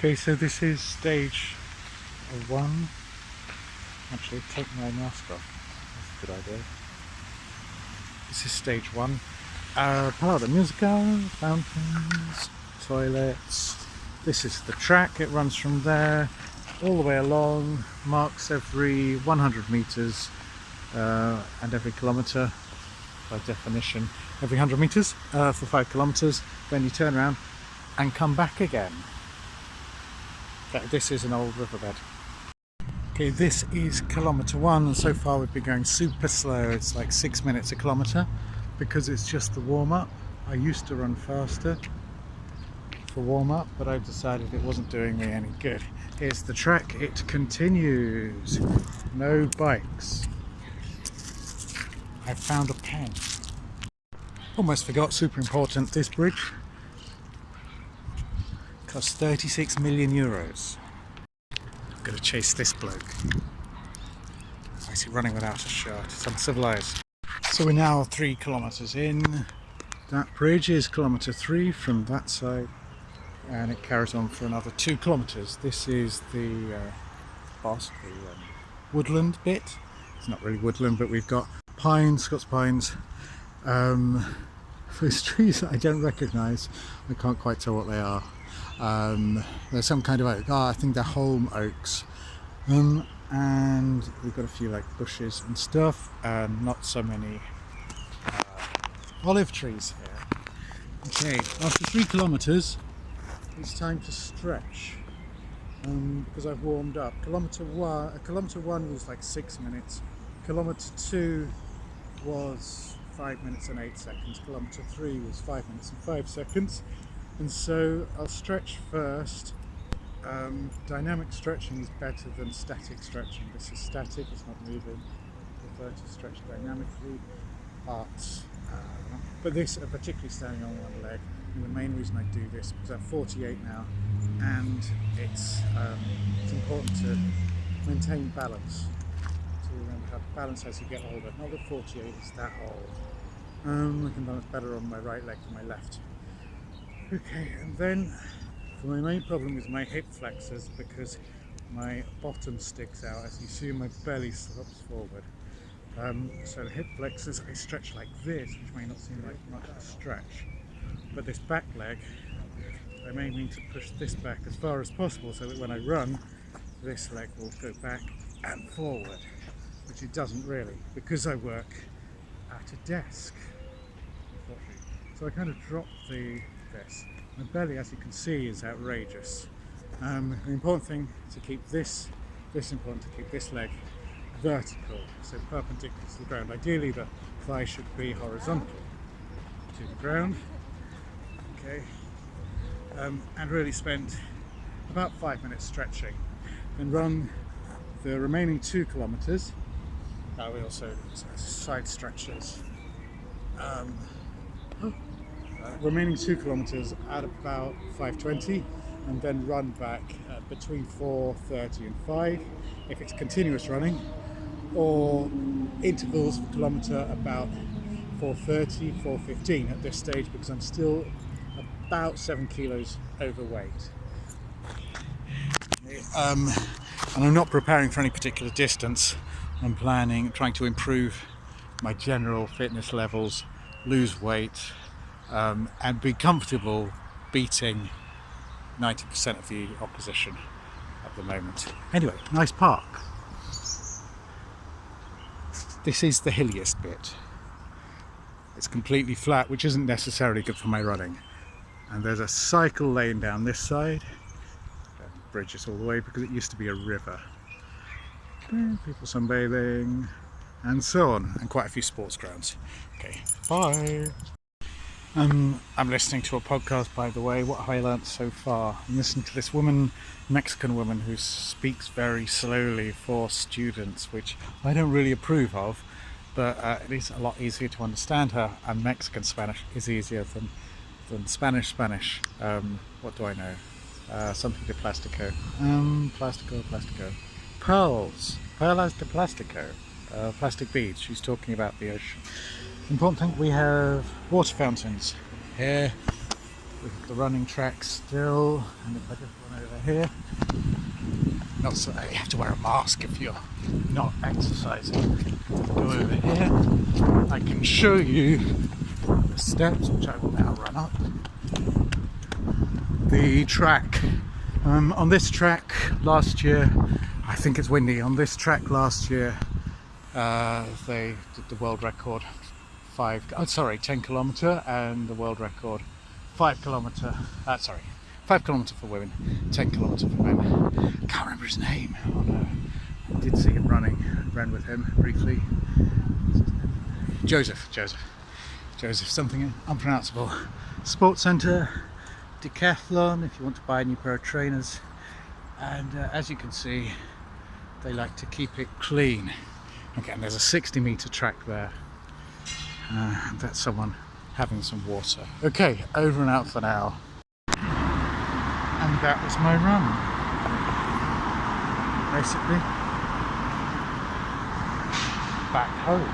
Okay, so this is stage one. Actually, take my mask off. That's a good idea. This is stage one. Part of the musical, fountains, toilets. This is the track. It runs from there all the way along, marks every 100 meters and every kilometer, by definition, every 100 meters for 5 kilometers. Then you turn around and come back again. This is an old riverbed. Okay, this is kilometer one, and so far we've been going super slow. It's like 6 minutes a kilometer because it's just the warm-up. I used to run faster for warm-up, but I decided it wasn't doing me any good. Here's the track. It continues. No bikes. I found a pen. Almost forgot, super important, this bridge cost 36 million euros. I'm going to chase this bloke. I see running without a shirt. It's uncivilized. So we're now 3 kilometers in. That bridge is kilometer 3 from that side, and it carries on for another 2 kilometers. This is the woodland bit. It's not really woodland, but we've got pines, Scots pines. Those trees that I don't recognise. I can't quite tell what they are. There's some kind of oak. I think they're holm oaks. And we've got a few like bushes and stuff, and not so many olive trees here. Okay, after 3 kilometers, it's time to stretch because I've warmed up. Kilometer one was like 6 minutes. Kilometer 2 was 5 minutes and 8 seconds. Kilometer 3 was 5 minutes and 5 seconds. And so I'll stretch first. Dynamic stretching is better than static stretching. This is static, it's not moving. I prefer to stretch dynamically. But this, particularly standing on one leg, and the main reason I do this is because I'm 48 now, and it's important to maintain balance. To remember how to balance as you get older. Not that 48 is that old. I can balance better on my right leg than my left. Okay, and then my main problem is my hip flexors, because my bottom sticks out. As you see, my belly slopes forward. So the hip flexors, I stretch like this, which may not seem like much of a stretch. But this back leg, I may need to push this back as far as possible so that when I run, this leg will go back and forward, which it doesn't really, because I work at a desk. So I kind of drop this. My belly, as you can see, is outrageous. The important thing to keep this important to keep this leg vertical, so perpendicular to the ground. Ideally the thigh should be horizontal to the ground. Okay, and really spend about 5 minutes stretching, then run the remaining 2 kilometers. We also side stretches. Remaining 2 kilometers at about 5:20, and then run back between 4:30 and 5 if it's continuous running, or intervals of a kilometer about 4:30, 4:15 at this stage, because I'm still about 7 kilos overweight. And I'm not preparing for any particular distance. I'm trying to improve my general fitness levels, lose weight, and be comfortable beating 90% of the opposition at the moment. Anyway, nice park. This is the hilliest bit. It's completely flat, which isn't necessarily good for my running. And there's a cycle lane down this side. Bridge is all the way because it used to be a river. People sunbathing and so on, and quite a few sports grounds. Okay, bye. I'm listening to a podcast, by the way. What have I learnt so far? I'm listening to this Mexican woman who speaks very slowly for students, which I don't really approve of, but it is a lot easier to understand her, and Mexican Spanish is easier than Spanish. What do I know? Something de plástico. Plástico. Perlas de plástico. Plastic beads. She's talking about the ocean. Important thing, we have water fountains here, with the running track still, and if I just run over here, not so you have to wear a mask if you're not exercising. Go over here, I can show you the steps, which I will now run up. The track, on this track last year, I think it's windy, on this track last year they did the world record 10 kilometre, and the world record 5 kilometre, 5 kilometre for women, 10 kilometre for men. Can't remember his name. Oh no, I did see him running, ran with him briefly. Joseph, something unpronounceable. Sports Centre, Decathlon, if you want to buy a new pair of trainers. And as you can see, they like to keep it clean. Again, there's a 60-metre track there. That's someone having some water. Okay, over and out for now. And that was my run, basically. Back home.